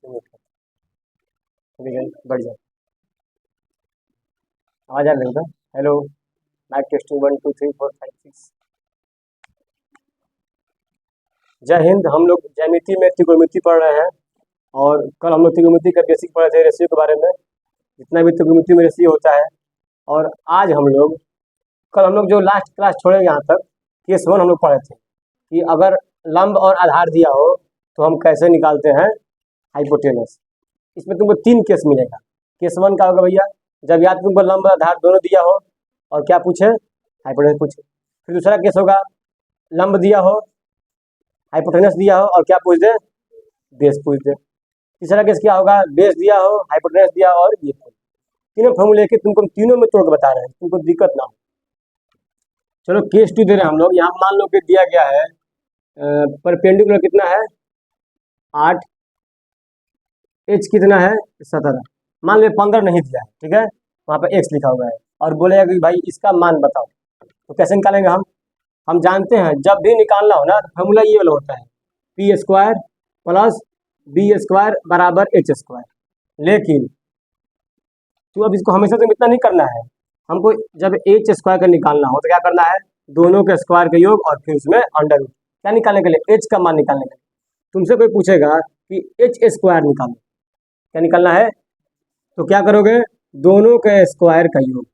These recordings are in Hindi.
बढ़िया। आवाज आ रही है? हेलो। Mic testing 1 2 3 4 5 6। जय हिंद। हम लोग ज्यामिति में त्रिकोणमिति पढ़ रहे हैं और कल हम लोग त्रिकोणमिति का बेसिक पढ़े थे, रेशियो के बारे में, जितना भी त्रिकोणमिति में रेशियो होता है। और आज कल हम लोग जो लास्ट क्लास छोड़े यहाँ तक केस 1 हम लोग पढ़े थे कि अगर लंब और आधार दिया हो तो हम कैसे निकालते हैं हाइपोटेनस। इसमें तुमको 3 केस मिलेगा। केस 1 का होगा भैया जब याद तुमको लंब आधार दोनों दिया हो और क्या पूछे, हाइपोटेनस पूछे। फिर दूसरा केस होगा लंब दिया हो, हाइपोटेनस दिया हो और क्या पूछ दे, बेस पूछ दे। तीसरा केस क्या होगा, बेस दिया हो, हाइपोटेनस दिया हो और ये तीनों फॉर्मूले के तुमको तीनों में तोड़ के बता रहे हैं, तुमको दिक्कत ना हो। चलो केस 2 दे रहे हैं हम लोग। यहाँ मान लो कि दिया गया है परपेंडिकुलर कितना है 8, एच कितना है 17। मान लो 15 नहीं दिया है, ठीक है, वहाँ पर एक्स लिखा हुआ है और बोलेगा कि भाई इसका मान बताओ। तो कैसे निकालेंगे हम जानते हैं जब भी निकालना हो ना तो फॉर्मूला ये वाला होता है, P square plus B square बराबर एच स्क्वायर। लेकिन तो अब इसको हमेशा से इतना नहीं करना है, हमको जब एच स्क्वायर का निकालना हो तो क्या करना है, दोनों के स्क्वायर का योग और फिर उसमें अंडर रूट। क्या निकालने के लिए, एच का मान निकालने के लिए। तुमसे कोई पूछेगा कि एच स्क्वायर निकालो, क्या निकालना है, तो क्या करोगे, दोनों के स्क्वायर का योग,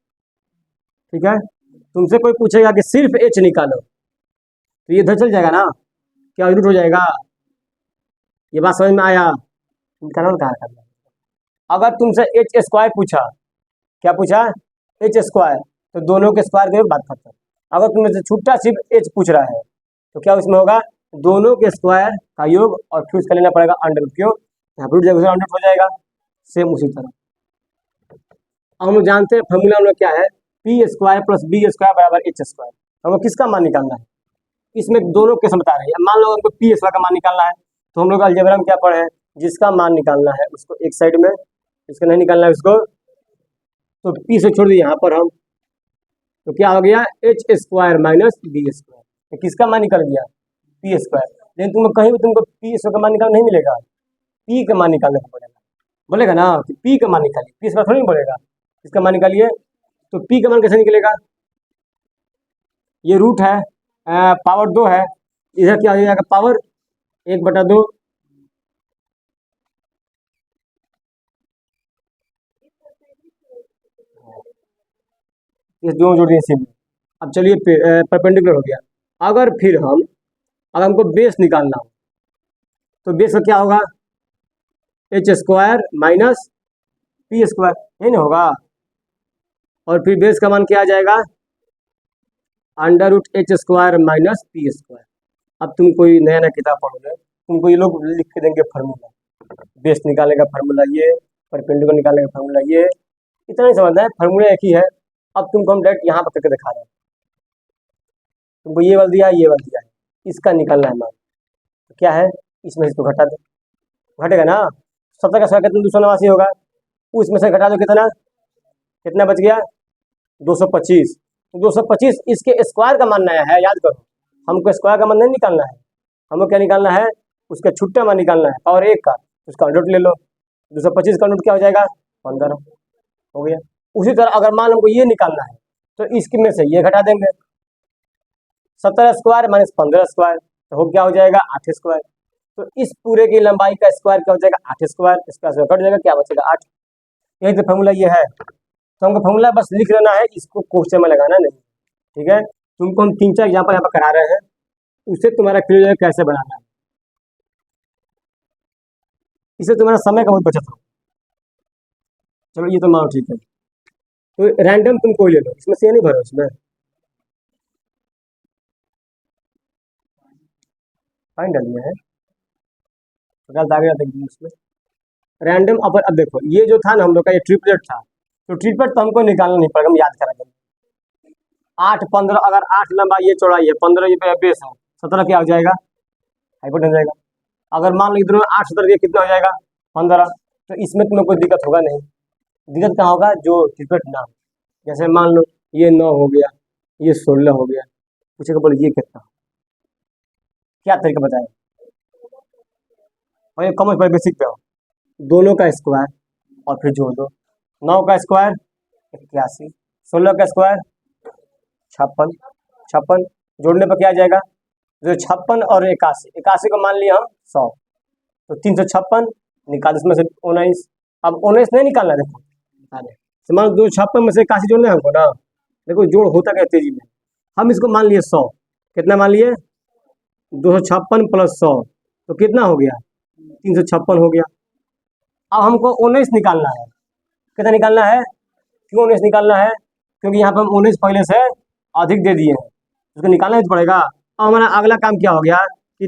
ठीक है। तुमसे कोई पूछेगा कि सिर्फ एच निकालो तो ये इधर चल जाएगा ना, क्या रूट हो जाएगा। ये बात समझ में आया, निकालो कहाँ करना। अगर तुमसे एच स्क्वायर पूछा, क्या पूछा, एच स्क्वायर, तो दोनों के स्क्वायर की बात करते हैं। अगर तुमसे से छुट्टा सिर्फ एच पूछ रहा है तो क्या उसमें होगा, दोनों के स्क्वायर का योग और फिर उसका लेना पड़ेगा अंडर रूट। क्यों, यहाँ रूट जाएगा अंडर हो जाएगा। सेम उसी तरह हम लोग जानते हैं फॉर्मूला हम लोग क्या है, P square plus B square बराबर एच स्क्वायर। हम लोग किसका मान निकालना है, इसमें दोनों केस बता रहे हैं। मान लो हमको पी स्क्वायर का मान निकालना है तो हम लोग अलजेब्रा में क्या पढ़े हैं, जिसका मान निकालना है उसको एक साइड में, इसका नहीं निकालना है उसको, तो पी से छोड़ दिए यहाँ पर हम, तो क्या हो गया H square minus B square. तो किसका मान निकल गया, पी स्क्वायर। लेकिन तुमको कहीं भी तुमको पी स्क्वायर का मान निकालना नहीं मिलेगा, पी का मान निकालने को बोलेगा, बोलेगा ना कि पी का मान निकालिए, पी स्क्वायर थोड़ी नहीं बोलेगा, इसका मान निकालिए। तो पी का मान कैसे निकलेगा, ये रूट है, पावर 2 है, इधर क्या हो जाएगा पावर 1/2। ये दोनों जोड़ दिए सेम। अब चलिए परपेंडिकुलर हो गया। अगर हमको बेस निकालना हो तो बेस का क्या होगा, H square minus P square, यही ना होगा। और फिर बेस का मान क्या आ जाएगा, under root H square minus P square. अब तुम कोई नया नया किताब पढ़ोगे, तुमको ये लोग लिख के देंगे फार्मूला, बेस निकालने का फार्मूला ये, परपेंडिकुलर निकालने का फार्मूला ये, इतना नहीं समझना है, फार्मूला एक ही है। अब तुमको हम डायरेक्ट यहाँ पर करके दिखा रहे हैं, तुमको ये वाला दिया है, ये वाला दिया है, इसका निकालना है मान। तो क्या है, इसमें से तो घटा दो, घटेगा ना, 70 का स्क्वायर कितना 289 होगा, उसमें से घटा दो कितना, कितना बच गया 225। तो 225 इसके स्क्वायर का मान नया है, याद करो, हमको स्क्वायर का मान नहीं निकालना है, हमको क्या निकालना है, उसका छुट्टा मान निकालना है, पावर 1 का, उसका अंडर ले लो, 225 का अंडर क्या हो जाएगा 15 हो गया। उसी तरह अगर मान हमको ये निकालना है तो इसके में से ये घटा देंगे, 17 स्क्वायर माइनस 15 स्क्वायर, तो हो क्या हो जाएगा 8 स्क्वायर। तो इस पूरे की लंबाई का स्क्वायर क्या हो जाएगा 8 स्क्वायर, इसका स्क्वायर कट जाएगा, क्या बचेगा 8। यही तो फॉर्मूला ये है। तो हमको फॉर्मूला बस लिख लेना है, इसको क्वेश्चन में लगाना नहीं, ठीक है। तुमको हम 3-4 एग्जाम्पल यहाँ पर करा रहे हैं, उससे तुम्हारा क्लियर है कैसे बनाना है, इससे तुम्हारा समय का बहुत बचत हो। चलो ये तो मानो ठीक है। तो रैंडम तुम कोई ले लो, इसमें से नहीं भरो, इसमें फाइन डालिए है, गलत आ गया था इसमें रैंडम। अब देखो ये जो था ना हम लोग का, ये ट्रिपलेट था, तो ट्रिपलेट तो हमको निकालना नहीं पड़ेगा, हम याद करेंगे। 8 15, अगर 8 लंबा ये चौड़ाई है, 15 ये बेस है, 17 क्या हो जाएगा हाइपोटेनस हो जाएगा। अगर मान लो इधर 8 17 कितना हो जाएगा 15, तो इसमें तुम्हें कोई दिक्कत होगा नहीं। दिक्कत कहाँ होगा, जो ट्रिपलेट ना हो, जैसे मान लो ये 9 हो गया, ये 16 हो गया, पूछेगा बोले ये कितना, क्या तरीका बताए, और ये कॉमर्स पर बेसिक पे हो, दोनों का स्क्वायर और फिर जोड़ दो। 9 का स्क्वायर 81, 16 का स्क्वायर 56, 56 जोड़ने पर क्या आ जाएगा, जो 56 और 81, 81 को मान लिया हम 100, तो 356 निकाल, इसमें से 19। अब 19 नहीं निकालना, देखो अरे समान 256 में से 81 जोड़ना है हमको ना। देखो जोड़ होता क्या तेजी में, हम इसको मान लिए 100, कितना मान लिए 256 प्लस 100, तो कितना हो गया 356 हो गया। अब हमको 19 निकालना है, कितना निकालना है, क्यों 19 निकालना है, क्योंकि यहाँ पर हम 19 पहले से अधिक दे दिए हैं, उसको निकालना ही तो पड़ेगा। अब हमारा अगला काम क्या हो गया कि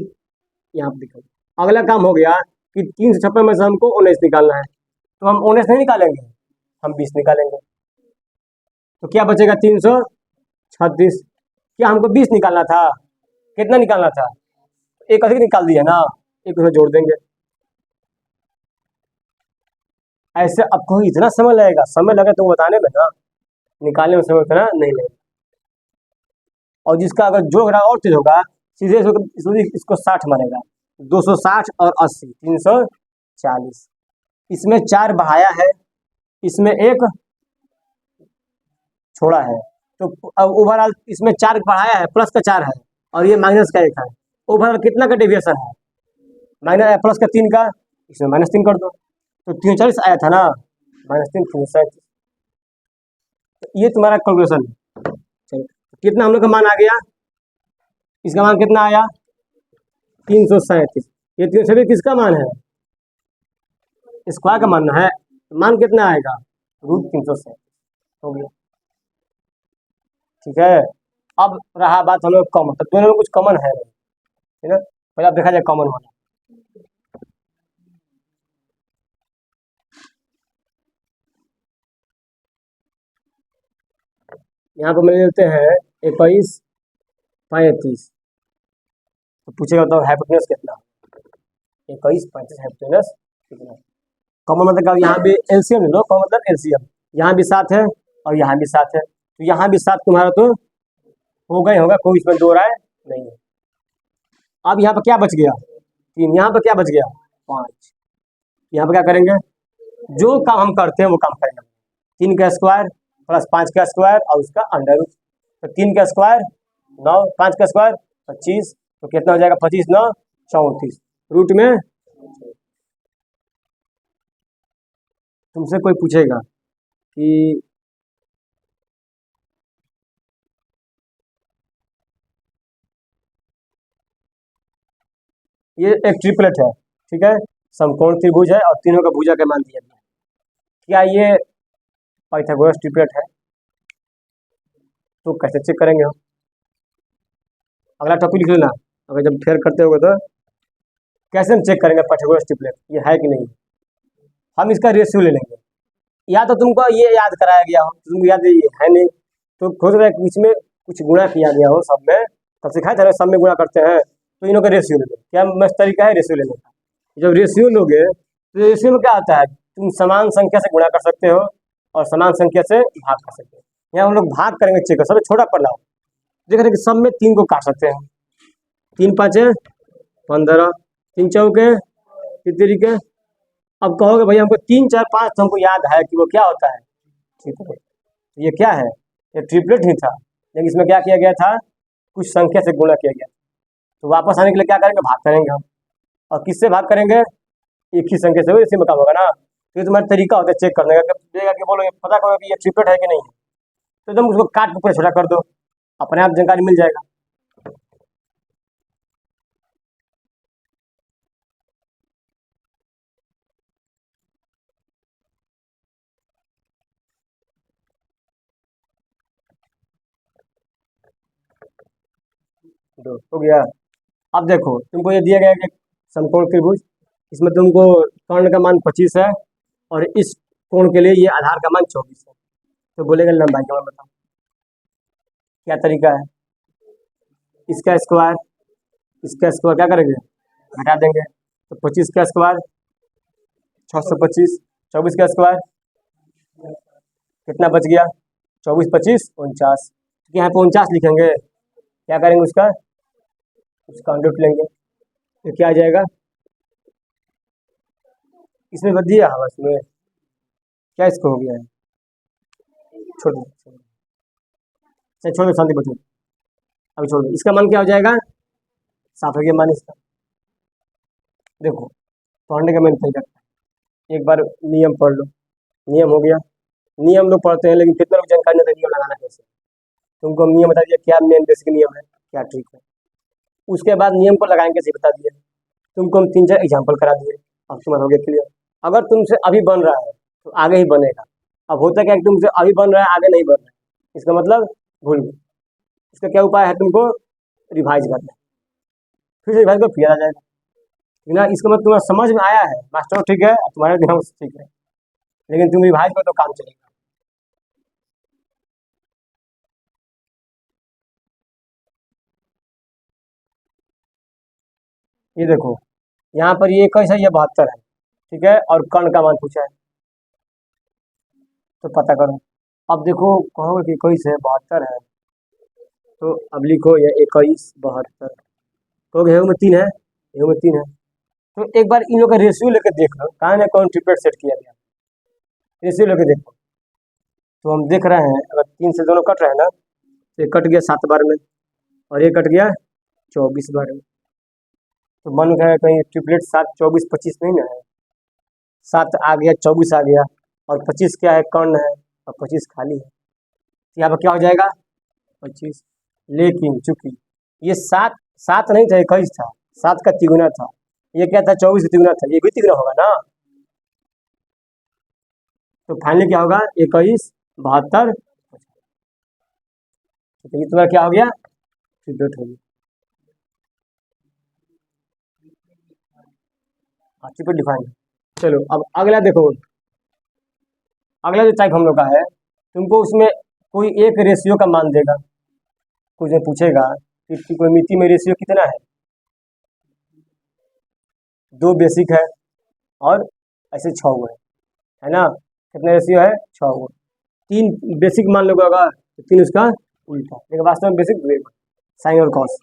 यहाँ पर देखो, अगला काम हो गया कि 356 में से हमको 19 निकालना है, तो हम 19 नहीं निकालेंगे, हम 20 निकालेंगे, तो क्या बचेगा 336। क्या हमको 20 निकालना था, कितना निकालना था, एक अधिक निकाल दिया ना, एक उसमें जोड़ देंगे। ऐसे अब कोई इतना समय लगेगा, समय लगे तो बताने में ना, निकालने में समय उतना नहीं लगेगा। और जिसका अगर जोड़ घटा और तेज होगा, सीधे इसको 60 मारेगा, 260 और 80 340, इसमें 4 बढ़ाया है, इसमें 1 छोड़ा है, तो ओवरऑल इसमें 4 बढ़ाया है, प्लस का 4 है और ये माइनस का 1 है, ओवरऑल कितना का डेविएशन है, माइनस प्लस का 3 का, इसमें -3 कर दो, तो 340 आया था ना, -3 337, ये तुम्हारा कैलकुलेशन है। चलो कितना हम लोग का मान आ गया, इसका मान कितना आया 337, ये 337 किसका मान है, स्क्वायर का मान है, मान कितना आएगा √337 हो गया। ठीक है, अब रहा बात हम लोग कॉमन, तो दोनों में कुछ कॉमन है नहीं, ठीक है, पहले आप देखा जाए कॉमन वाला। यहाँ पर मिल लेते हैं 21 35, तो पूछेगा तो हाइपोटेनस कितना, 21 35 हाइपोटेनस कितना, कॉमन मतलब यहाँ भी एलसीएम ले लो, कॉमन मतलब एलसीएम, यहाँ भी 7 है और यहाँ भी 7 है, तो यहाँ भी 7 तुम्हारा तो होगा ही होगा, कोई इसमें दो राय नहीं है। अब यहाँ पर क्या बच गया 3, यहाँ पर क्या बच गया 5, यहाँ पर क्या करेंगे, जो काम हम करते हैं वो काम करेंगे, 3 का स्क्वायर प्लस 5 का स्क्वायर और उसका अंडर रूट, तो 3 का स्क्वायर 9, 5 का स्क्वायर 25, तो कितना हो जाएगा 25 9 34, रूट में तुमसे कोई पूछेगा कि ये एक ट्रिपलेट है, ठीक है, समकोण त्रिभुज है और तीनों का भुजा का मान दिया गया, क्या ये पाइथागोरस ट्रिपलेट है, तो कैसे चेक करेंगे हम, अगला टॉपिक लिख लेना, अगर जब फेयर करते होगे तो कैसे हम चेक करेंगे पाइथागोरस ट्रिपलेट ये है कि नहीं, हम इसका रेशियो ले लेंगे, या तो तुमको ये याद कराया गया हो, तुमको याद ये है नहीं, तो खोज रहे बीच में कुछ गुणा किया गया हो सब में, तब सिखाया था सब में गुणा करते हैं, तो इनों का रेशियो ले लो, क्या मस्त तरीका है रेशियो लेने का, जब रेशियो लोगे तो रेशियो में क्या आता है, तुम समान संख्या से गुणा कर सकते हो और समान संख्या से भाग कर सकते हो, यहाँ हम लोग भाग करेंगे चेक कर, सबसे छोटा पढ़ लो, देख रहे कि सब में 3 को काट सकते हैं, 3 5 15, 3 चौके कितने के, अब कहोगे भैया हमको 3 4 5 तो हमको याद है कि वो क्या होता है, ठीक है, ये क्या है, ये ट्रिपलेट ही था, लेकिन इसमें क्या किया गया था, कुछ संख्या से गुणा किया गया, तो वापस आने के लिए क्या करेंगे, भाग करेंगे हम, और किससे भाग करेंगे, एक ही संख्या से, इसी में काम होगा ना, तो ये तुम्हारा तरीका होता है चेक करने का, देगा कि बोलो ये पता करो कि ये ट्रिपलेट है कि नहीं है, तो तुम उसको काट के पूरा छोटा कर दो, अपने आप जानकारी मिल जाएगा। दो हो गया। अब देखो तुमको ये दिया गया कि समकोण त्रिभुज, इसमें तुमको कर्ण का मान 25 है और इस कोण के लिए ये आधार का मान 24 है, तो बोलेगा लंबाई का मान बताओ, क्या तरीका है, इसका स्क्वायर क्या करेंगे, घटा देंगे, तो 25 का स्क्वायर 625, 24 का स्क्वायर कितना बच गया 24 25 49, तो यहाँ पे 49 लिखेंगे, क्या करेंगे उसका अंडर रूट लेंगे, तो क्या आ जाएगा इसमें बद दिया हवा इसमें, क्या इसको हो गया है? छोड़ दो, चलो छोड़ दो, शांति बचो, अभी छोड़ दो। इसका मान क्या हो जाएगा? 7 हो गया मान इसका। देखो पढ़ने का मैंने तरीका, एक बार नियम पढ़ लो। नियम हो गया, नियम लोग पढ़ते हैं लेकिन कितना लोग जानकारी नहीं होता नियम लगाना कैसे। तुमको नियम बता दिया, क्या मेन बेसिक नियम है, क्या ट्रिक है। उसके बाद नियम को लगाएंगे कैसे बता दिए। तुमको हम 3-4 एग्जाम्पल करा दिए, अब तुम्हारा हो गया क्लियर। अगर तुमसे अभी बन रहा है तो आगे ही बनेगा। अब होता क्या है कि तुमसे अभी बन रहा है, आगे नहीं बन रहा है, इसका मतलब भूल गए। इसका क्या उपाय है? तुमको रिवाइज करना है, फिर से रिवाइज कर फिर आ जाएगा। ना इसका मतलब तुम्हारा समझ में आया है, मास्टर ठीक है, तुम्हारे दिमाग से ठीक है, लेकिन तुम रिवाइज करो तो काम चलेगा। ये देखो यहाँ पर ये 21 है, ये 72 है, ठीक है, और कर्ण का मान पूछा है तो पता करो। अब देखो कहोगे कि 21 है 72 है, तो अब लिखो ये 21 72, तो गेहूँ में 3 है, गेहूँ में 3 है। तो एक बार इन लोग का रेशियो लेकर देख लो, कहाँ ना कौन ट्रिपलेट सेट किया गया, रेशियो लेकर देखो। तो हम देख रहे हैं अगर 3 से दोनों कट रहे हैं ना, तो ये कट गया 7 बार में, और ये कट गया 24 बार में। तो मन है कहीं ट्रिपलेट 7 24 25 नहीं ना है, 7 आ गया 24 आ गया, और 25 क्या है? कर्ण है, और 25 खाली है, तो यहाँ पर क्या हो जाएगा? 25। लेकिन चूंकि ये 7 7 नहीं था, 21 था, 7 का तिगुना था, ये क्या था? 24 का तिगुना था, ये भी तिगुना होगा ना। तो फाइनली क्या होगा? 21 72, तो ये तुम्हारा क्या हो गया? ट्रिपलेट हो गया। हाँ ट्रिपलेट डिफाइन। चलो अब अगला देखो, अगला जो टाइप हम लोग का है, तुमको उसमें कोई एक रेशियो का मान देगा, कुछ ने पूछेगा कि कोई मिति में रेशियो कितना है, 2 बेसिक है और ऐसे 6 हुए है ना। कितने रेशियो है? 6 हुए। 3 बेसिक मान लो होगा तो 3 उसका उल्टा, लेकिन वास्तव में बेसिक साइन और कॉस।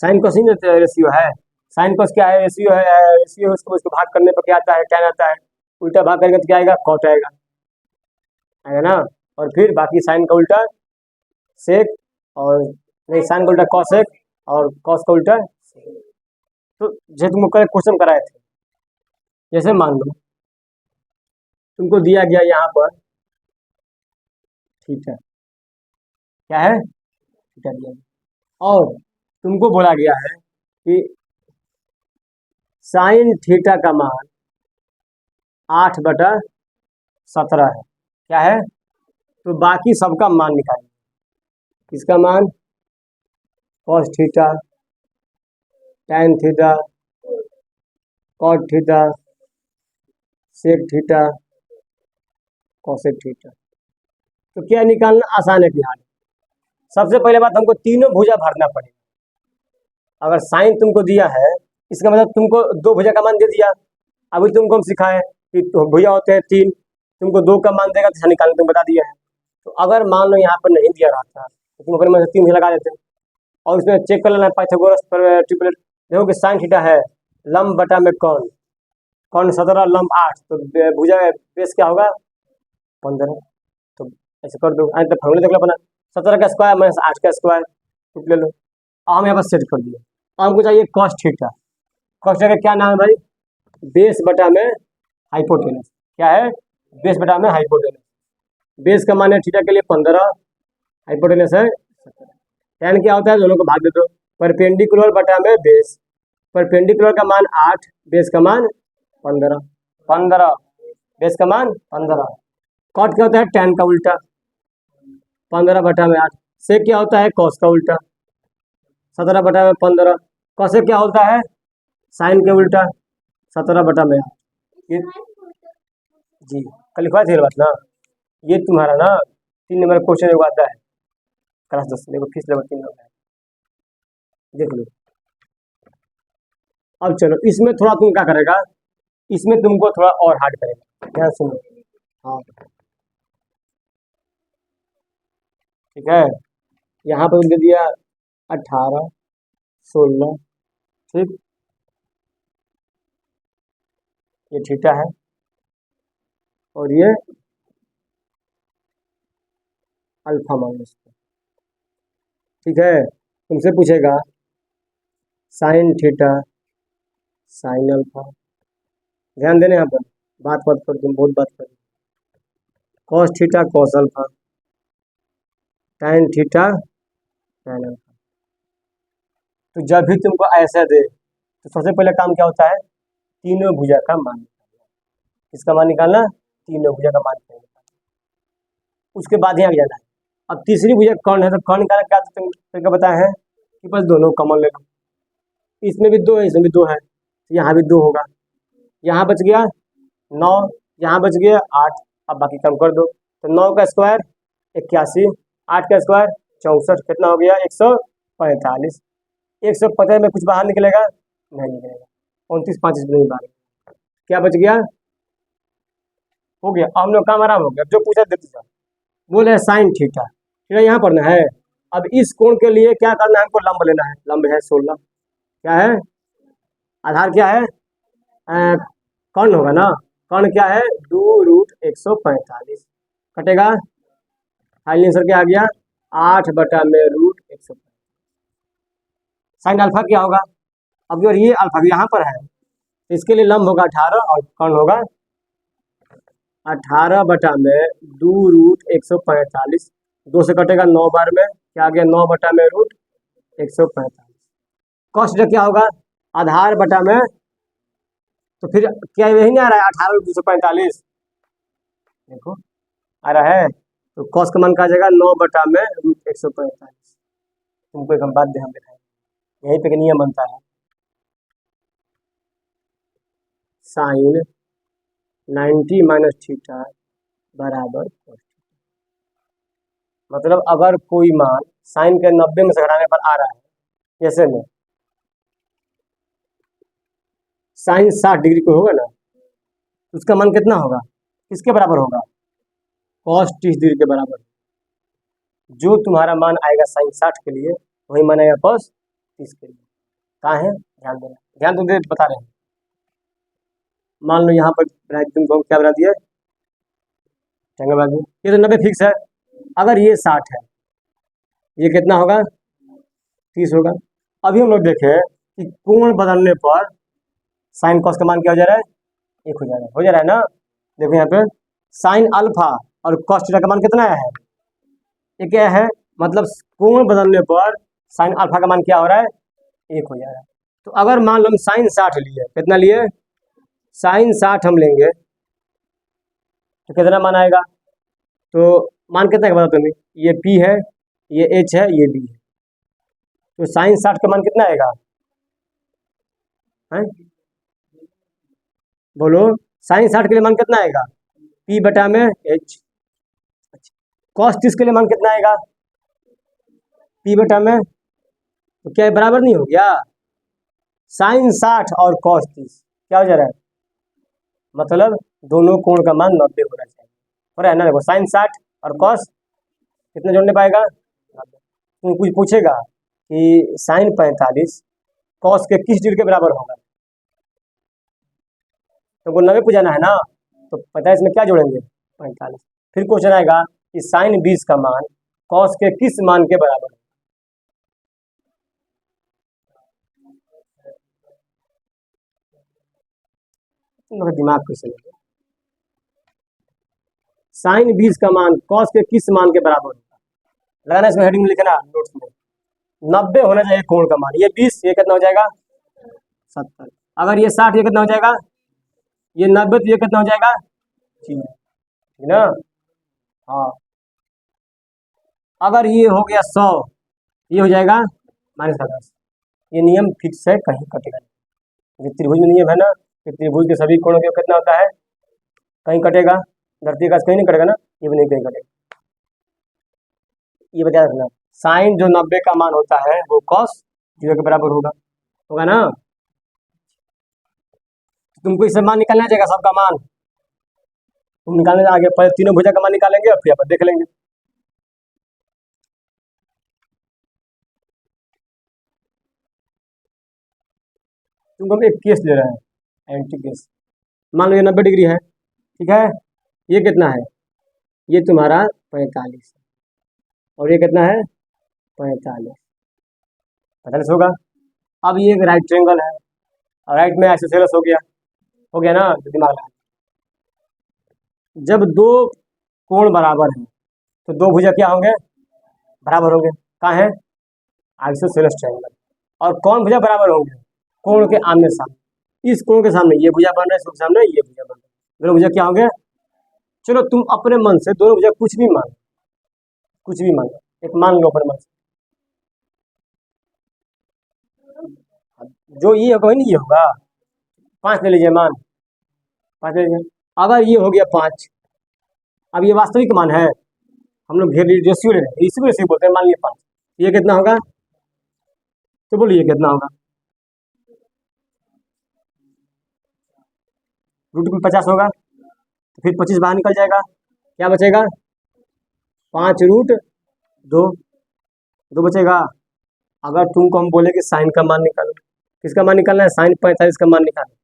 साइन कॉस ही रेशियो है, साइन कॉस क्या है? रेशियो है, रेशियो उसको भाग करने पर क्या आता है? टैन आता है, उल्टा भाग करेंगे तो क्या आएगा? कॉट आएगा, है ना। और फिर बाकी साइन का उल्टा सेक, और नहीं साइन का उल्टा कॉसेक, और कॉस का उल्टा सेक। तो जैसे तुमको कल क्वेश्चन कराए थे, जैसे मान लो तुमको दिया गया यहाँ पर थीटा, क्या है? थीटा दिया गया, और तुमको बोला गया है कि साइन थीटा का मान 8/17 है, क्या है? तो बाकी सबका मान निकालिए। इसका मान cos theta, tan theta, cot theta, sec theta, cosec theta. तो क्या निकालना आसान है फिलहाल। सबसे पहले बात, हमको तीनों भुजा भरना पड़ेगा। अगर साइन तुमको दिया है, इसका मतलब तुमको 2 भुजा का मान दे दिया। अभी तुमको हम सिखाएं कि तो भुजा होते हैं 3, तुमको 2 का मान देगा तो निकालना तुम बता दिया है। तो अगर मान लो यहाँ पर नहीं दिया रहता तो तुम अपने मन से 3 भुजा लगा देते, और उसमें चेक कर लेना पाइथागोरस पर ट्रिपलेट। देखो कि साइन थीटा है लंब बटा में कौन, कौन 17 लंब 8, तो भुजा बेस क्या होगा? 15। तो ऐसे कर दो, तो फॉर्मूला देख लो अपना, 17 का स्क्वायर माइनस 8 का स्क्वायर, ले लो। हम यहाँ पर सेट कर दिए। अब हमको चाहिए कॉस थीटा। कॉस थीटा का क्या नाम है भाई? बेस बटा में हाइपोटेनस। क्या है? बेस बटा में हाइपोटेनस। बेस का मान है थीटा के लिए 15, हाइपोटेनस है 17। टैन क्या होता है? दोनों को भाग दे दो, परपेंडिकुलर बटा में बेस। परपेंडिकुलर का मान 8, बेस का मान 15, 15 बेस का मान 15। कॉट क्या होता है? टैन का उल्टा, 15/8। से क्या होता है? कॉस का उल्टा, 17/15। कॉस से क्या होता है? साइन के उल्टा, 17/8। ये जी कल लिखवा थे बात ना, ये तुम्हारा ना 3 नंबर क्वेश्चन एक आता है क्लास 10 देखो, फीस लेवल 3 नंबर है, देख लो। अब चलो इसमें थोड़ा तुम क्या करेगा, इसमें तुमको थोड़ा और हार्ड करेगा, ध्यान सुनो। हाँ ठीक है, यहाँ पर दे दिया 18 16, ठीक, ये थीटा है, और ये अल्फा मान लो इसको। ठीक है, तुमसे पूछेगा साइन थीटा साइन अल्फा, ध्यान देने यहाँ पर, बात बात कर, तुम बहुत बात कर। Cos theta cos alpha, tan theta tan alpha. तो जब भी तुमको ऐसा दे तो सबसे पहले काम क्या होता है, तीनों भुजा का मान निकालना। किसका मान निकालना, तीनों भुजा का मान निकालना। उसके बाद यहाँ जाना है। अब तीसरी भुजा कौन है, तो कौन निकालना, क्या तुमको बताया है कि बस दोनों कॉमन ले लो। इसमें भी दो है, इसमें भी दो है, तो यहाँ भी दो होगा। यहाँ बच गया 9, यहाँ बच गया 8। अब बाकी कम कर दो, तो 9 का स्क्वायर 81, 8 का स्क्वायर 64, कितना हो गया 145। 150 में कुछ बाहर निकलेगा, नहीं निकलेगा। 29 5 नहीं बाहर, क्या बच गया, हो गया। अब हम लोग काम आराम हो गया। जो पूछा देते जाओ। बोले साइन थीटा, थीटा यहाँ पढ़ना है। अब इस कोण के लिए क्या करना है, हमको लंब लेना है। लंब है 16, क्या है, आधार क्या है, कर्ण होगा ना, कर्ण क्या है 2√145, कटेगा। फाइनल आंसर क्या आ गया, 8/√145। साइन अल्फा क्या होगा, अब जो ये अल्फा भी यहाँ पर है, इसके लिए लंब होगा 18 और कर्ण होगा 18/2√145। 2 से कटेगा 9 बार में, क्या आ गया 9/√145। कॉस्ट क्या होगा, आधार बटा में, तो फिर क्या यही नहीं आ रहा है 18/245, देखो आ रहा है। तो कॉस का मान का आ जाएगा 9/√145। तुमको एक हम बात ध्यान दिखाएं, यहीं पे नियम बनता है, साइन 90 माइनस थीटा बराबर cos। मतलब अगर कोई मान साइन के 90 में से घटाने पर आ रहा है, जैसे में साइन 60 डिग्री को होगा ना, उसका मान कितना होगा, किसके बराबर होगा, cos 30 डिग्री के बराबर। जो तुम्हारा मान आएगा साइन 60 के लिए, वही मान आएगा cos 30 के लिए। कहाँ है, ध्यान देना, ध्यान तो दे बता रहे हैं। मान लो यहाँ पर तुमको क्या बता दिया, ये तो 90 फिक्स है। अगर ये 60 है, ये कितना होगा 30 होगा। अभी हम लोग देखें कि कोण बदलने पर साइन कॉस का मान क्या हो जा रहा है, 1 हो जा रहा है ना। देखो यहाँ पे साइन अल्फा और कॉस थीटा का मान कितना है, ये क्या है, मतलब कोण बदलने पर साइन अल्फा का मान क्या हो रहा है, 1 हो जा रहा है। तो अगर मान लो हम साइन 60 लिए, कितना लिए, साइन 60 हम लेंगे तो कितना मान आएगा, तो मान कितना बता तुम्हें, ये P है, ये H है, ये B है। तो साइन 60 का मान कितना आएगा, है बोलो, साइन 60 के लिए मान कितना आएगा, P/H। कॉस 30 के लिए मान कितना आएगा, P/में। तो क्या बराबर नहीं हो गया, साइन 60 और कॉस 30 क्या हो जा रहा है, मतलब दोनों कोण का मान 90 होना चाहिए, हो रहा है ना। देखो साइन 60 और कॉस कितना जोड़ने पाएगा, 90। तो कुछ पूछेगा कि साइन 45 कॉस के किस डिग्री के बराबर होगा, तो वो 90 को जाना है ना, तो 45 में क्या जोड़ेंगे 45। फिर क्वेश्चन आएगा कि साइन 20 का मान कॉस के किस मान के बराबर है। दिमाग को चलेगा, साइन 20 का मान कॉस के किस मान के बराबर होगा, लगाना इसमें हेडिंग में लिखना नोट्स में। 90 होना चाहिए कोण का मान, ये 20, ये कितना हो जाएगा 70। अगर ये 60, ये कितना हो जाएगा, ये 90, तो ये कितना हो जाएगा 0, ठीक ना। हाँ, अगर ये हो गया 100, ये हो जाएगा -10। ये नियम फिक्स है, कहीं कटेगा नहीं। त्रिभुज में नियम है ना कि त्रिभुज के सभी कोणों का कितना होता है, कहीं कटेगा, धरती का कहीं नहीं कटेगा ना, ये भी नहीं कहीं कटेगा। ये बता रखना, साइन जो 90 का मान होता है वो कॉस 0 के बराबर होगा, होगा ना। तो तुमको इससे मान निकालना चाहिए सबका मान, तुम निकालने आगे पहले तीनों भुजा का मान निकालेंगे और फिर अपन देख लेंगे। तुमको हम एक केस ले रहे हैं, एंटी केस। मान लो ये 90 डिग्री है, ठीक है, ये कितना है, ये तुम्हारा 45 है, और ये कितना है 45, 45 होगा। अब ये एक राइट ट्रायंगल है, और राइट में आइसोसेलेस हो गया ना, तो दिमाग लगा। जब दो कोण बराबर हैं तो दो भुजा क्या होंगे, बराबर होंगे। कहाँ है, आइसोसेलेस ट्रायंगल। और कौन भुजा बराबर होंगे, कोण के आमने सामने। इस कोण के सामने ये भुजा बन रहा है, इसके सामने ये भुजा बन रहा है, दोनों भुजा क्या होंगे। चलो तुम अपने मन से दोनों भुजा कुछ भी मान, कुछ भी मान, एक मान लो अपने मन से, जो ये होगा नहीं ये होगा, 5 ले लीजिए मान, 5 ले लीजिए। अगर ये हो गया 5, अब ये वास्तविक मान है, हम लोग घेर रेशियो ले रहे हैं, इसी को रेशियो बोलते हैं। मान लिया 5, ये कितना होगा, तो बोलिए कितना होगा, रूट में 50 होगा, तो फिर 25 बाहर निकल जाएगा, क्या बचेगा, 5√2, 2 बचेगा। अगर तुमको हम बोले कि साइन का मान निकालो, किसका मान निकालना है, साइन 45 का मान निकालना,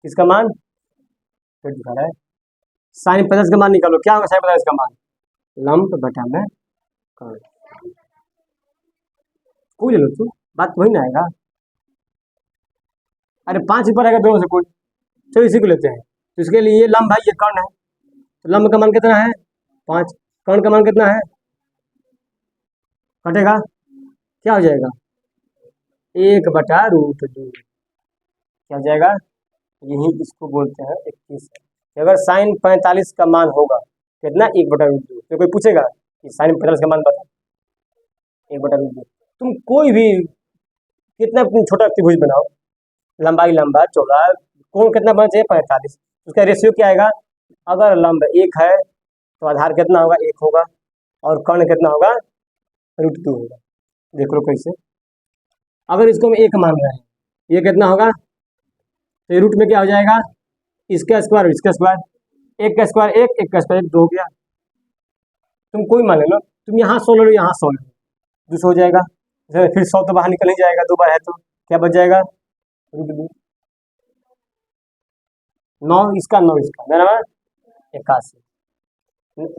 किसका मान, फिर दिखा रहा है साइन 50 का मान निकालो, क्या होगा साइन 50 का मान, लंब बटा में कर्ण। कोई ले लो तू, बात वही ना आएगा। अरे 5 ऊपर आएगा दोनों से कोई, चलो इसी को लेते हैं। तो इसके लिए ये लंब है, ये कर्ण है, तो लंब का मान कितना है 5, कर्ण का मान कितना है, कटेगा, क्या हो जाएगा 1/√2, क्या हो जाएगा, यही इसको बोलते हैं 21। अगर साइन 45 का मान होगा कितना, 1/√2, तो कोई पूछेगा कि साइन 45 का मान बता, 1/√2। तुम कोई भी कितना छोटा त्रिभुज बनाओ, लंबाई लंबा चौड़ा, कोण कितना बना चाहिए 45, उसका रेशियो क्या आएगा, अगर लंब 1 है तो आधार कितना होगा 1 होगा, और कर्ण कितना होगा √2 होगा। देख लो कैसे, अगर इसको हम 1 मान रहे हैं, ये कितना होगा, तो ये रूट में क्या हो जाएगा, इसका स्क्वायर और इसका स्क्वायर, 1 का स्क्वायर 1, 1 का स्क्वायर 2 हो गया। तुम कोई मान ले लो, तुम यहाँ 100 ले लो, यहाँ 100 ले लो, 200 हो जाएगा, फिर 100 तो बाहर निकल ही जाएगा, 2 बार है तो क्या बच जाएगा, √2, 9 इसका 9 इसका, मेरा 81,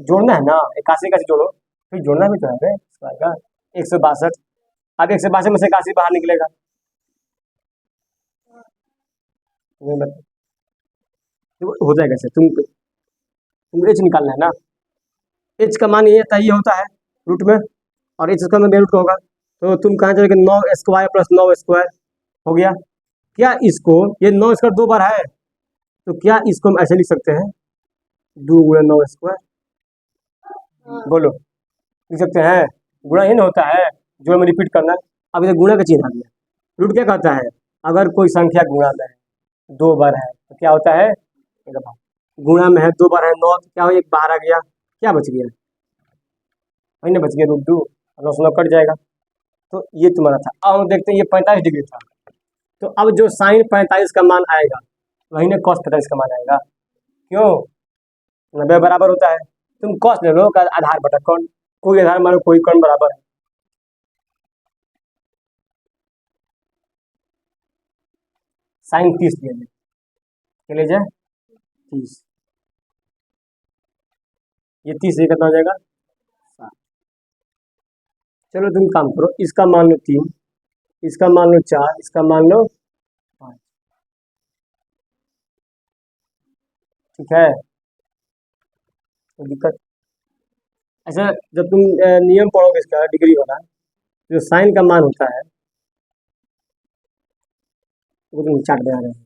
जोड़ना है ना, 81 का जोड़ो, फिर जोड़ना भी तो है स्क्वायर का, 162। अब 162 में से 81 बाहर निकलेगा, हो जाएगा सर। तुम एच निकालना है ना, एच का मान ये तय होता है रूट में, और एच का मान रूट का होगा, तो तुम कहाँ जाओगे, 9 स्क्वायर प्लस 9 स्क्वायर हो गया। क्या इसको, ये 9 स्क्वायर 2 बार है, तो क्या इसको हम ऐसे लिख सकते हैं 2 × 9 स्क्वायर, बोलो लिख सकते हैं, गुणा ही ना होता है, जो में रिपीट करना। अब इधर गुणा का चिन्ह आ गया, रूट क्या कहता है, अगर कोई संख्या गुणा में है 2 बार है तो क्या होता है, गुणा में है 2 बार है 9, तो क्या हो, 1 बाहर आ गया, क्या बच गया, वही ना बच गया √2, 9 से 9 कट जाएगा। तो ये तुम्हारा था। अब हम देखते हैं ये 45 डिग्री था, तो अब जो साइन 45 का मान आएगा वही ना कॉस 45 का मान आएगा, क्यों, 90 बराबर होता है। तुम कॉस ले लो का आधार बटा कौन, कोई आधार मानो कोई कौन बराबर है, साइन 30 ले लें, क्या ले जाए 30, ये 30 कितना हो जाएगा 7। चलो तुम काम करो, इसका मान लो 3, इसका मान लो 4, इसका मान लो 5, ठीक है, तो दिक्कत ऐसा। जब तुम नियम पढ़ोगे इसका डिग्री वाला, जो साइन का मान होता है वो तुम चार्ट बना रहे हैं,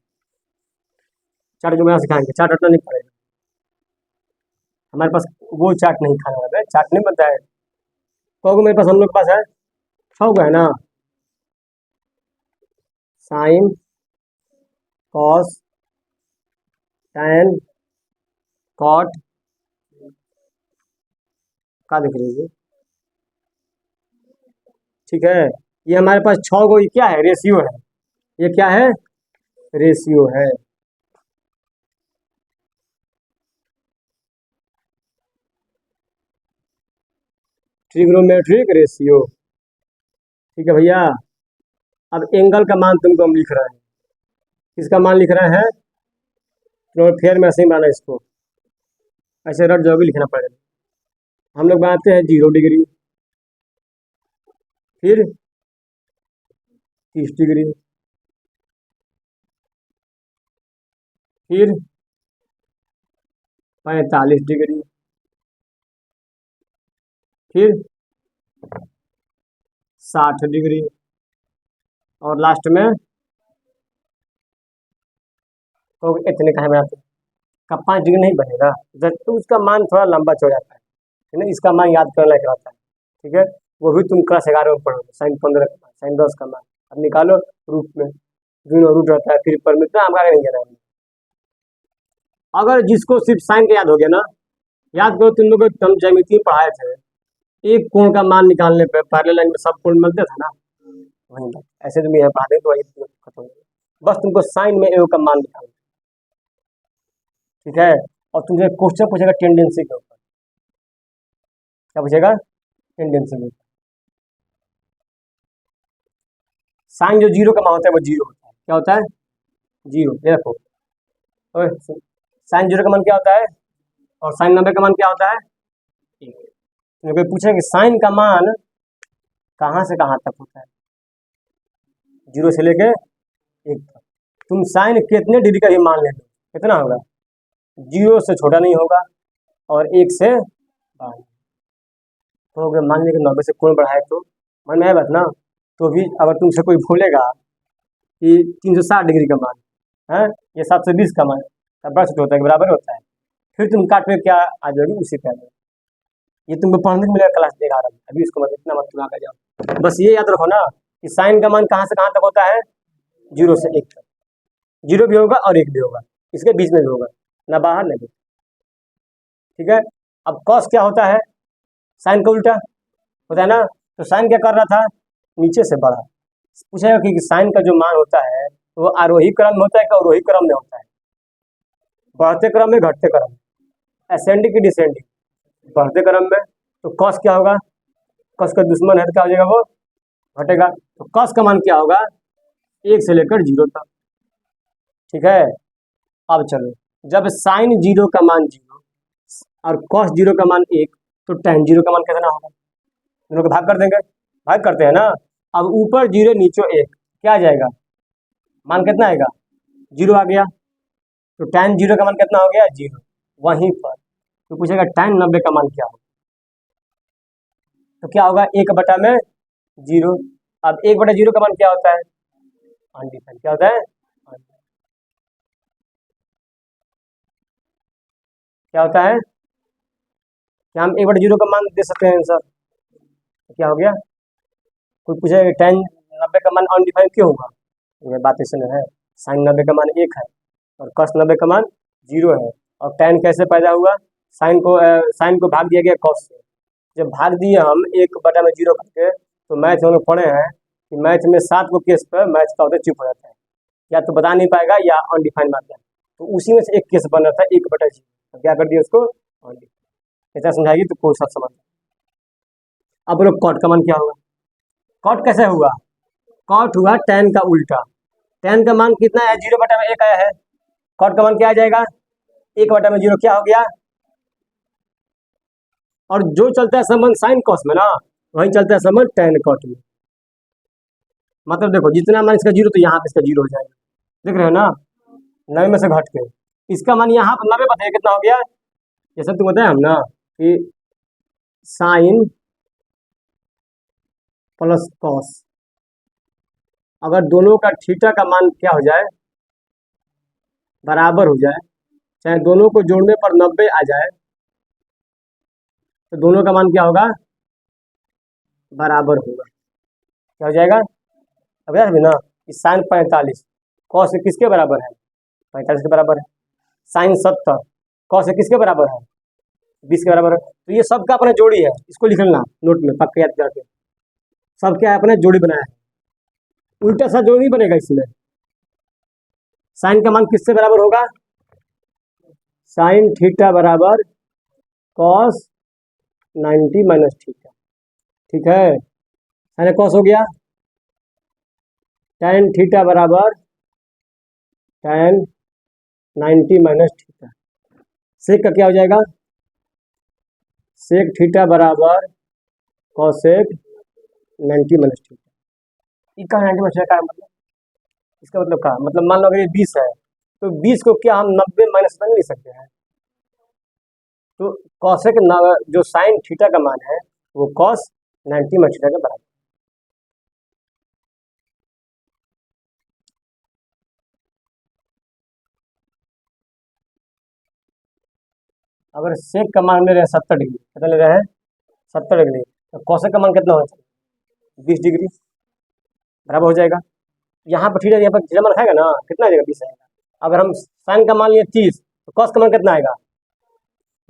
चार्ट जो बना सिखाएंगे, चार्ट रटना नहीं पड़ेगा, हमारे पास वो चार्ट नहीं खाने वाला है, चार्ट नहीं बनता है, कहोगे मेरे पास, हम लोग के पास है, 6 है ना, साइन कॉस टैन कॉट का देख लीजिए, ठीक है, ये हमारे पास 6 को, ये क्या है रेशियो है, ये क्या है रेशियो है, ट्रिग्नोमेट्रिक रेशियो, ठीक है भैया। अब एंगल का मान तुमको हम लिख रहे हैं, किसका मान लिख रहे हैं, तो फेयर में ऐसे ही बनाना इसको, ऐसे रट जाओगे, लिखना पड़ेगा। हम लोग बनाते हैं 0 डिग्री, फिर 30 डिग्री, फिर 45 डिग्री, फिर 60 डिग्री, और लास्ट में तो इतने का है बनाते हैं। का 5 डिग्री नहीं बनेगा, जब तो उसका मान थोड़ा लंबा चौड़ा जाता है ना, इसका मान याद करना एक रहता है। ठीक है, वो भी तुम क्लास 11 में पढ़ोगे, साइन 15 का मान, साइन 10 का मान, अब निकालो रूट में, दोनों रूट रहता है, फिर पर में इतना हमारा नहीं जाना है। अगर जिसको सिर्फ साइन का याद हो गया ना, याद करो तुम लोग हम ज्यामिति में पढ़ाए थे, एक कोण का मान निकालने पे पहले लाइन में सब कोण मिलते था ना, वही बात ऐसे तुम यहाँ पढ़ा दे तो वही खत्म हो गया। बस तुमको साइन में एओ का मान निकालना, ठीक है। और तुमसे क्वेश्चन पूछेगा टेंडेंसी के ऊपर, क्या पूछेगा, टेंडेंसी के ऊपर। साइन जो 0 का मान होता है वो 0 होता है, क्या होता है, 0। ये देखो, साइन 0 का मान क्या होता है, और साइन 90 का मान क्या होता है, 1। कोई पूछे कि साइन का मान कहाँ से कहाँ तक होता है, 0 से लेके 1 तक। तुम साइन कितने डिग्री का भी मान ले लो, कितना होगा, 0 से छोटा नहीं होगा और 1 से बड़ा। तो अगर मान लीजिए 90 से कोण बढ़ाए तो मन में है बात ना, तो भी अगर तुमसे कोई भूलेगा कि 360 डिग्री का मान है, ये 720 का मान, तब बड़ा छोटा होता है, बराबर होता है, फिर तुम काट में क्या आ जाओगी, उसी पे आ जाओगी। ये तुमको पढ़ने को मिलेगा क्लास 11 में, अभी इसको मत इतना मत तुम आगे जाओ। बस ये याद रखो ना कि साइन का मान कहाँ से कहाँ तक होता है, 0 से 1 तक, 0 भी होगा और 1 भी होगा, इसके बीच में भी होगा, ना बाहर ना भीतर। ठीक है, अब कॉस क्या होता है, साइन का उल्टा होता है ना, तो साइन क्या कर रहा था, नीचे से बढ़ा। पूछेगा कि साइन का जो मान होता है वो आरोही क्रम में होता है कि अवरोही क्रम में होता है, बढ़ते क्रम में, घटते क्रम में, असेंडिंग की डिसेंडिंग, बढ़ते क्रम में। तो कॉस क्या होगा, कॉस का दुश्मन है तो क्या हो जाएगा, वो घटेगा। तो कॉस का मान क्या होगा, 1 से लेकर 0 तक। ठीक है, अब चलो, जब साइन 0 का मान 0 और कॉस 0 का मान 1, तो tan 0 का मान कितना होगा, दोनों को भाग कर देंगे, भाग करते हैं ना। अब ऊपर 0 नीचे 1, क्या आ जाएगा, मान कितना आएगा, 0 आ गया। तो tan 0 का मान कितना हो गया, 0। वहीं पर तो पूछेगा tan 90 का मान क्या होगा, तो क्या होगा, 1/0। अब 1/0 का मान क्या होता है, अनडिफाइंड, क्या होता है, क्या होता है, क्या हम 1/0 का मान दे सकते हैं आंसर, तो क्या हो गया। कोई पूछेगा tan 90 का मान अनडिफाइंड क्यों होगा, ये बात इसमें है, साइन 90 का मान 1 है और कॉस 90 का मान 0 है, और tan कैसे पैदा हुआ, साइन को भाग दिया गया कॉस से। जब भाग दिए हम 1/0 करके, तो मैथ हम लोग पढ़े हैं कि मैथ में 7 को केस पर मैथ का होता है चुप हो जाता है, या तो बता नहीं पाएगा या अनडिफाइंड मारता है। तो उसी में से एक केस बन रहा था 1/0, तो क्या कर दिया उसको अनडिफाइंड। ऐसा समझाएगी तो कोई सब समझ। अब बोलो कॉट का मान क्या होगा, कॉट कैसे हुआ, कॉट हुआ tan का उल्टा। tan का मान कितना है, 0/1 आया है, कॉट का मान क्या आ जाएगा, 1/0 क्या हो गया। और जो चलता है संबंध साइन कॉस में ना, वही चलता है संबंध tan कॉट में। मतलब देखो जितना मान इसका 0 तो यहाँ पे इसका 0 हो जाएगा, देख रहे हो ना, 90 में से घट के इसका मान यहाँ पर 90 बताइए कितना हो गया। जैसे तुम बताए हम ना कि साइन प्लस कॉस, अगर दोनों का थीटा का मान क्या हो जाए, बराबर हो जाए, चाहे दोनों को जोड़ने पर 90 आ जाए, तो दोनों का मान क्या होगा, बराबर होगा, क्या हो जाएगा। अब यार ना कि साइन 45 कॉस किसके बराबर है, 45 के बराबर है। साइन 70 कॉस किसके बराबर है, 20 के बराबर है। तो ये सबका अपना जोड़ी है, इसको लिख लेना नोट में पक्का याद करके, सब क्या अपने जोड़ी बनाया है, उल्टा सा जोड़ी बनेगा इसमें। साइन का मान किससे बराबर होगा, साइन थीटा बराबर कॉस 90 माइनस थीटा। ठीक है, साइन कॉस हो गया, tan थीटा बराबर tan 90 माइनस थीटा। सेक का क्या हो जाएगा, सेक थीटा बराबर कॉसेक 90 माइनस थीटा। इसका 90 माइनस थीटा का मतलब, इसका मतलब क्या, मतलब मान लो अगर ये 20 है तो 20 को क्या हम 90 माइनस कर नहीं सकते हैं, तो कॉसेक जो साइन थीटा का मान है वो कॉस 90 माइनस थीटा के बराबर। अगर सेक का मान ले रहे हैं 70 डिग्री, कितना ले रहे हैं 70 डिग्री, तो कॉसेक का मान कितना होना चाहिए 20 डिग्री, बराबर हो जाएगा। यहाँ पर थीटा, यहाँ पर थीटा मान खाएगा ना, कितना आ जाएगा 20 आएगा। अगर हम साइन का मान लिए 30 तो कॉस का मान कितना आएगा,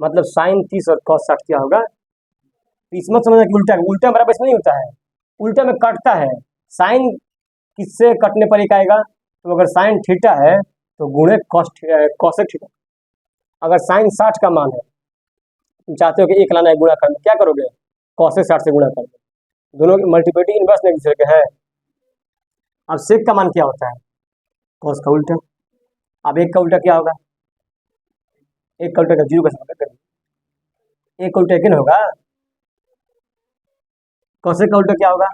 मतलब साइन 30 और कॉस 60 क्या होगा। इसमें समझना कि उल्टा उल्टा बराबर इसमें नहीं होता है, उल्टा में कटता है। साइन किससे कटने पर एक आएगा, तो अगर साइन थीटा है तो गुणे कॉसेक थीटा। अगर साइन 60 का मान है, तुम चाहते हो कि एक लाना है गुणा करना, क्या करोगे कॉसेक 60 से गुणा करोगे, दोनों की मल्टीप्लिटी इनवर्स एक दूसरे के है। अब सेक का मान क्या होता है, कॉस का उल्टा। अब एक का उल्टा क्या होगा, एक का उल्टा का 0 का समान करेंगे, एक का उल्टा एक होगा, कॉसेक का उल्टा क्या होगा,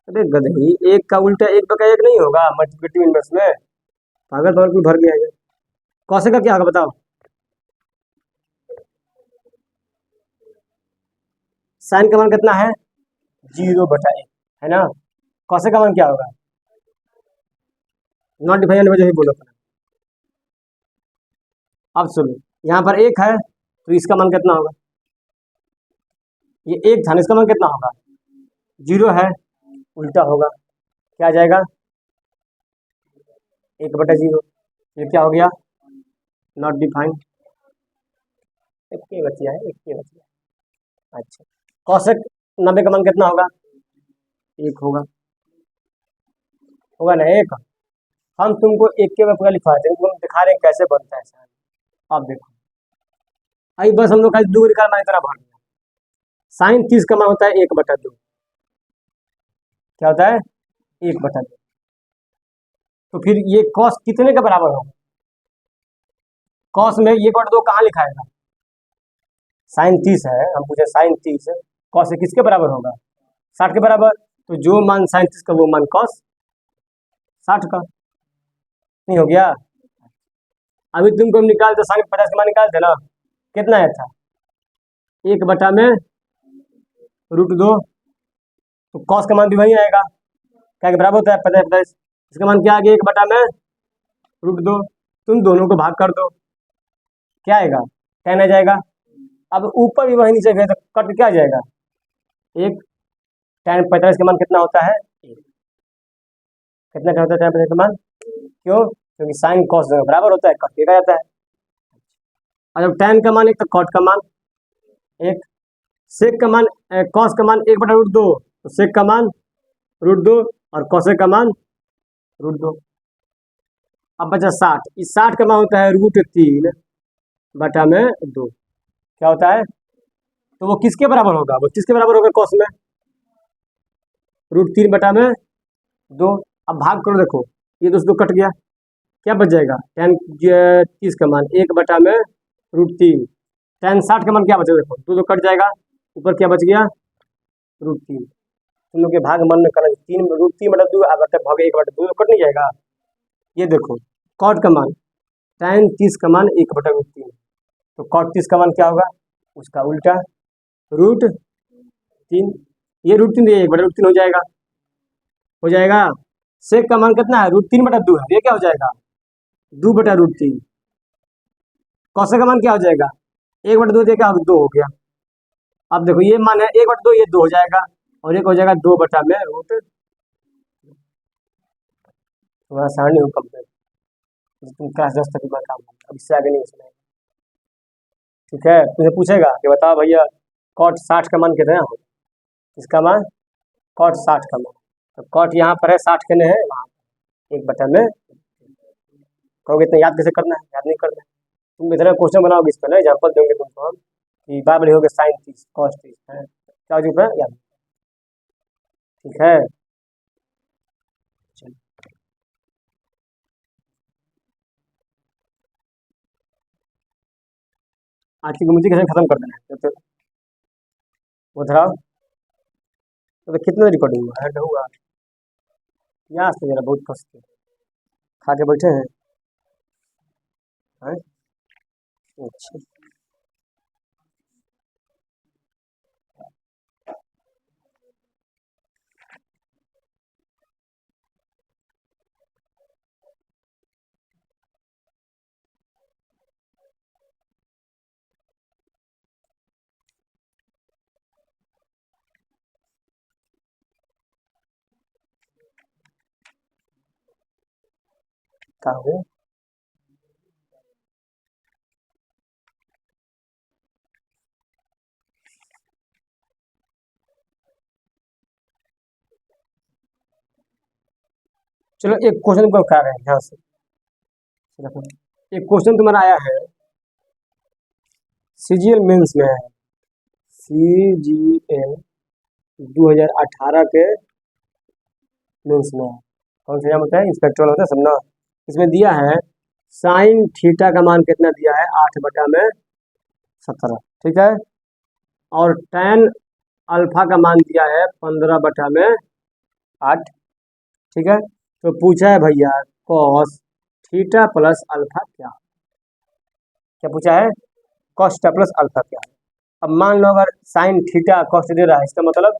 अरे गधे, एक का उल्टा एक का एक नहीं होगा मल्टीप्लिटी इनवर्स में, पागल पागल कोई भर गया है। कॉसेक का क्या होगा बताओ, साइन का मान कितना है 0/1 है ना, कॉसेक का मान क्या होगा, नॉट डिफाइन वजह ही बोलो। अब सुनो, यहाँ पर एक है तो इसका मान कितना होगा, ये एक था ना, इसका मान कितना होगा 0 है, उल्टा होगा, क्या आ जाएगा 1/0। ये क्या हो गया, नॉट डिफाइंड, एक के बचिया है, एक के बचिया। अच्छा, कॉसेक 90 का मान कितना होगा, एक होगा, होगा ना एक। हम तुमको एक के में पूरा लिखवाते हैं, तुम दिखा रहे हैं कैसे बनता है सर। अब देखो, अभी बस हम लोग का 2 निकाल मान इतना भर दिया। साइन 30 का मान होता है 1/2, क्या होता है 1/2। तो फिर ये कॉस कितने के बराबर होगा, कॉस में 1/2 कहाँ लिखाएगा, साइन 30 है, हम पूछे साइन 30 कॉस से किसके बराबर होगा 60 के बराबर, तो जो मान साइन 30 का वो मान कॉस 60 का, नहीं हो गया। अभी तुमको हम निकालते साइन 50 का मान निकालते ना, कितना आया था 1/√2, तो कॉस का मान भी वही आएगा, क्या के बराबर होता है 50 इसका मान क्या आ गया 1/√2, तुम दोनों को भाग कर दो, क्या आएगा tan आ जाएगा। अब ऊपर भी वही नीचे गए तो कट क्या आ जाएगा एक, tan 45 का मान कितना होता है एक, कितना क्या होता है tan 45 का मान, क्यों, क्योंकि साइन कॉस बराबर होता है, कट के जाता है। और जब tan का मान एक तो कॉट का मान एक, सेक का मान कॉस का मान 1/√2, तो सेक का मान √2 और कॉसेक का मान √2। अब बचा 60, इस 60 का मान होता है √3/2, क्या होता है, तो वो किसके बराबर होगा, वो किसके बराबर होगा कॉस में √3/2। अब भाग करो, देखो ये दोस्तों कट गया, क्या बच जाएगा tan 30 का मान 1/√3, tan 60 का मान क्या बचेगा, देखो दो कट जाएगा, ऊपर क्या बच गया √3। तुम लोग के भाग मन में करना, 3√3/2 भाग 1/2 कट नहीं जाएगा। ये देखो कॉट का मान tan 30 का मान 1/√3, तो कॉट 30 का मान क्या होगा, उसका उल्टा √3, ये √3 ये 1/√3 हो जाएगा, हो जाएगा। सेक का मान कितना है √3/2 है, ये क्या हो जाएगा 2/√3। कौशल का मान क्या हो जाएगा 1/2 दिया, क्या 2 हो गया। अब देखो ये मान है 1/2, ये 2 हो जाएगा, और एक हो जाएगा 2/√। तुम्हारा सारणी हो कंप्लीट, तुम क्लास 10 तक का काम, अब इससे आगे नहीं सुनाएगा, ठीक है। तुझे पूछेगा कि बताओ भैया कॉट 60 का मान कितना हो, इसका मान कॉट 60 का मान, तो कॉट यहाँ पर है 60 के है वहाँ 1/में, कहोगे इतना याद कैसे करना है, याद नहीं करना है, तुम इतना क्वेश्चन बनाओगे इस पर ना, एग्जाम्पल देंगे तुमको हम कि बार बार होगा साइन 30 कॉस 30 है, क्या जो याद, ठीक है। आज की गुमती कैसे खत्म कर देना है तो उधराओ। तो कितना रिकॉर्डिंग हुआ है हुआ यहाँ से मेरा बहुत कष्ट है। खा के बैठे हैं। अच्छा क्या हो चलो एक क्वेश्चन को कर रहे हैं ध्यान से। देखो एक क्वेश्चन तुम्हारा आया है सीजीएल मेंस में है। सीजीएल 2018 के मेंस में है। कौन सा होता है इंस्पेक्टर होता है सब ना। इसमें दिया है साइन थीटा का मान कितना दिया है 8/17 ठीक है। और tan अल्फा का मान दिया है 15/8 ठीक है। तो पूछा है भैया कॉस थीटा प्लस अल्फा क्या पूछा है कॉस थीटा प्लस अल्फा क्या है। अब मान लो अगर साइन थीटा कॉस दे रहा है इसका मतलब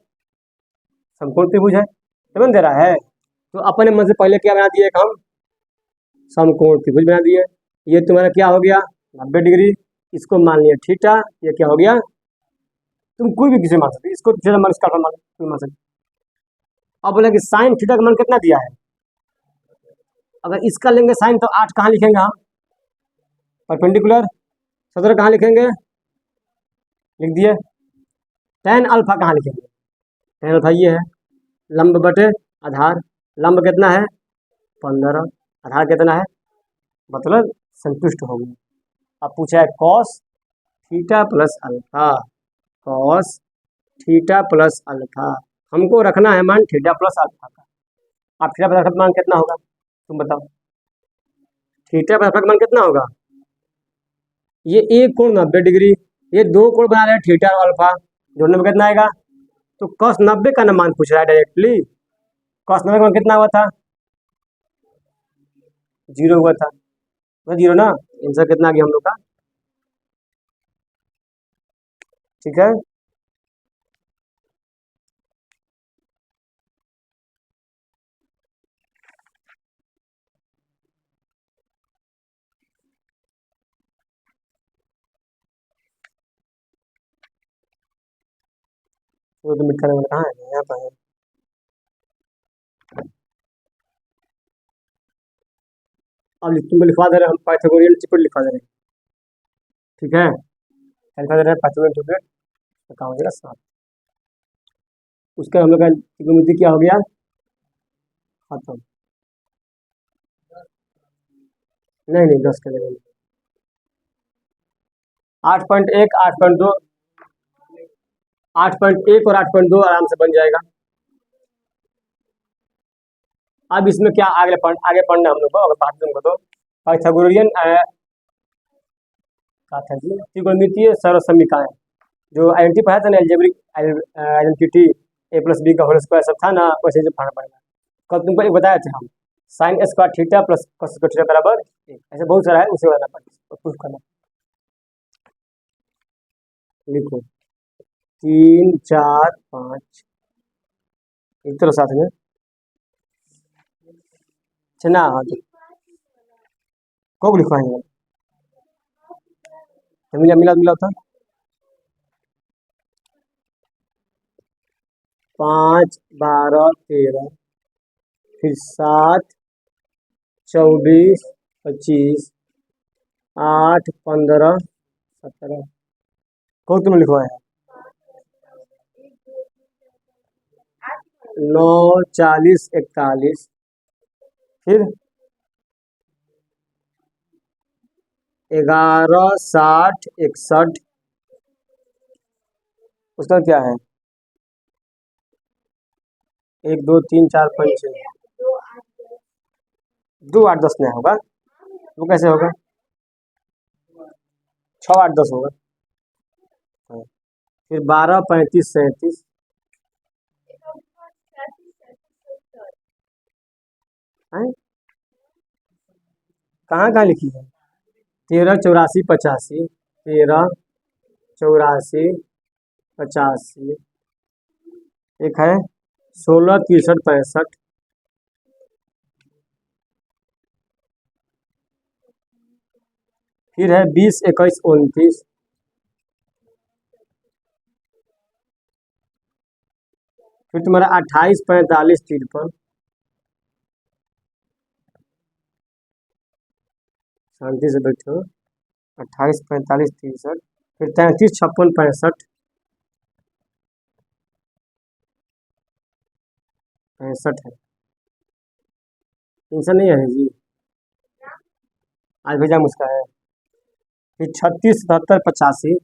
समकोण त्रिभुज है समझ दे रहा है। तो अपने मन से पहले क्या बना दिए हम समकोण त्रिभुज बना दिए। ये तुम्हारा क्या हो गया 90 डिग्री। इसको मान लिया थीटा ये क्या हो गया तुम कोई भी किसी मान सकते इसको थीटा मान इसका मान कोई मान सकते। अब बोले कि साइन थीटा का मान कितना दिया है। अगर इसका लेंगे साइन तो 8 कहाँ लिखेंगे हम परपेंडिकुलर 17 कहाँ लिखेंगे लिख दिए। tan अल्फा कहाँ लिखेंगे tan अल्फा ये है लंब बटे आधार। लंब कितना है 15 आधार कितना है मतलब संतुष्ट हो गया। अब पूछा है cos theta plus alpha cos theta plus alpha हमको रखना है मान थीटा प्लस अल्फा का। अब थीटा प्लस अल्फा का मान कितना होगा तुम बताओ। थीटा प्लस अल्फा का मान कितना होगा ये एक कोण 90 डिग्री ये दो कोण बना रहे हैं थीटा और अल्फा जोड़ने में कितना आएगा। तो कॉस 90 का ना मान पूछ रहा है डायरेक्टली। कॉस 90 का मान कितना हुआ था 0 हुआ था 0 ना। आंसर कितना आ गया हम लोग का ठीक है। वो तो मिटका नंबर कहाँ है यहाँ पर है। अब तुमको लिखवा दे रहे हैं हम पाइथागोरियन ट्रिपल लिखवा दे रहे हैं ठीक है। लिखवा दे रहे हैं पाइथागोरियन ट्रिपल तो कहाँ हो जाएगा 7। उसका हम लोग का त्रिकोणमिति क्या हो गया खत्म। नहीं 10 का लेवल 8.1 8.2 8.1 और 8.2 आराम से बन जाएगा। अब इसमें क्या आगे पढ़ना हम लोग को अगर बात तुमको तो पाइथागोरियन त्रिकोणमितीय सर्वसमीकरण जो आइडेंटिटी पढ़ा था ना algebraic identity a plus B का होल स्क्वायर सब था ना वैसे ही पढ़ना पड़ेगा। कल तुमको एक बताया थे हम sine square theta plus cos square theta बराबर 1 ऐसे बहुत सारा है उसे बनाना पड़ेगा प्रूफ करना। लिखो 3 4 5 एक तरह साथ में चना हाँ तो कब लिखवाएंगे मिला मिला मिला था 5 12 13 फिर 7 24 25 8 15 17 कौन तुमने लिखवाया 9 40 41 फिर 11 60 61 उसका क्या है 1 2 3 4 5 6 2 8 10 नहीं होगा वो कैसे होगा 6 8 10 होगा फिर 12, 35, 37। हैं? कहाँ कहाँ लिखी है? 13, 84, 85। 13, 84, 85। एक है 16, 63, 65। फिर है 20, 21, 29। फिर तुम्हारा 28, 45, 53। शांति से बैठो। 28, 45, 63। फिर 33, 56, 65। 65 है। टेंशन नहीं है जी। आज भेजा मुझका है। फिर 36, 77, 85।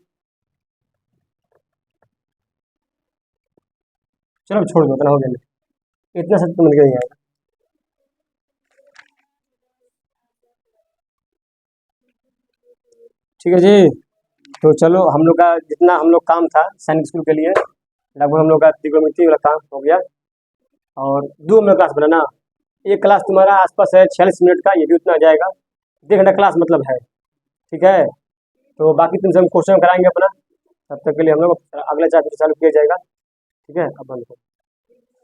चलो अब छोड़ दो, इतना हो गया। इतना सब तो मिल गया है। ठीक है जी। तो चलो हम लोग का जितना हम लोग काम था सैनिक स्कूल के लिए लगभग हम लोग का त्रिकोणमिति वाला काम हो गया। और 2 हम लोग क्लास बनाना। एक क्लास तुम्हारा आसपास है 46 मिनट का, ये भी उतना आ जाएगा। 1 घंटा क्लास मतलब है। ठीक है। तो बाकी तुमसे हम क्वेश्चन कराएंगे अपना। तब तक के लिए हम लोग अगला चैप्टर चालू किया जाएगा। ठीक है। अब बंद करो।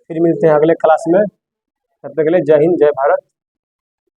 फिर मिलते हैं अगले क्लास में। तब तक के लिए जय हिंद, जय भारत।